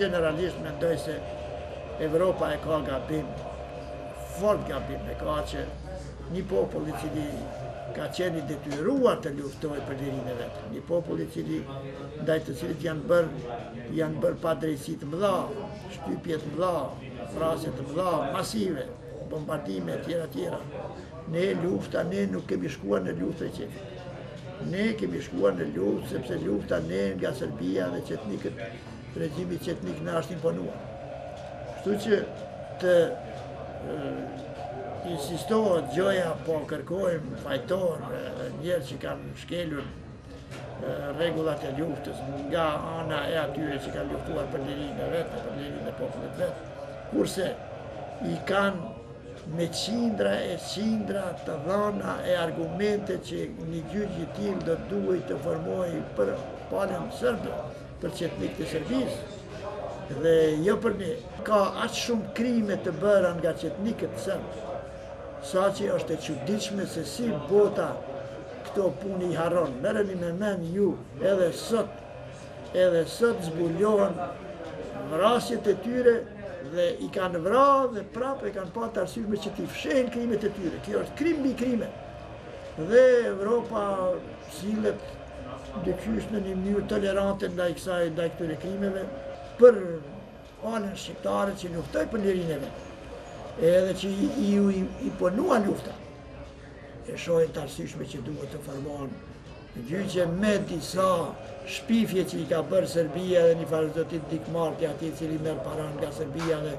generalisht mendoj se Evropa e ka gabim, fort gabim e ka që një popull i cili ka qenë i detyruar të luftojë për lirinë e vet, një popull i cili ndaj të cilit janë bërë padrejtësi të mëdha, shtypje të mëdha, vrasje të mëdha, masive, bombardime tjera. Ne nuk kemi shkuar në luftë e qetit. Ne kemi shkuar në luftë sepse lufta ne nga Serbia dhe qetnikët, regjimi qetnik na është imponuar. Kështu që të insistohet gjoja, po kërkojmë, fajtojmë njerë që kanë shkelur rregullat e luftës nga ana e atyre që kanë luftuar për lirinë e vetë, për lirinë e popullit vetë, kurse i kanë me qindra e qindra të dhëna e argumente që një gjyq i tillë do duhet të formojë për palën serbe, për qetnikët e Serbisë dhe jo për ne. Ka aq shumë krime të bëra nga qetnikët serbë, sa që është e çuditshme se si bota këto punë i harron. Merreni me mend ju, edhe sot zbulohen vrasjet e tyre dhe i kanë vrarë dhe prapë e kanë pasur arsyeshme që t'i fshehin krimet e tyre. Kjo është krim mbi krime. Dhe Evropa sillet dyqysh në një mënyrë tolerante ndaj këtyre krimeve për anën shqiptare që luftoi për lirinë e vet. Edhe që i ponua lufta. E shohin të arsyeshme që duhet të formohen gjyqe me disa shpifje që i ka bërë Serbia dhe një farë zotit dikmartja ati cili merr para nga Serbia dhe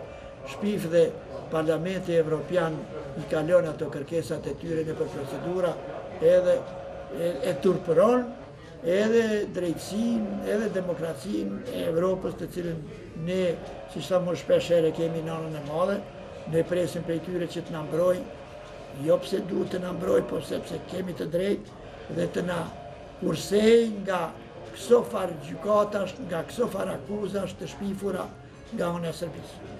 shpif dhe Parlamenti Evropian i kalon ato kërkesat e tyre në për procedura edhe e turpëron edhe drejtësinë, edhe demokracinë e Evropës të cilën ne, si thamë shpesh herë, kemi në anën e madhe, ne presim prej tyre që të na mbrojnë, jo pse duhet të na mbrojnë, po sepse kemi të drejtë dhe të na kursej nga këso farë gjykatash, nga këso farë akuzash të shpifura nga ana e Serbisë.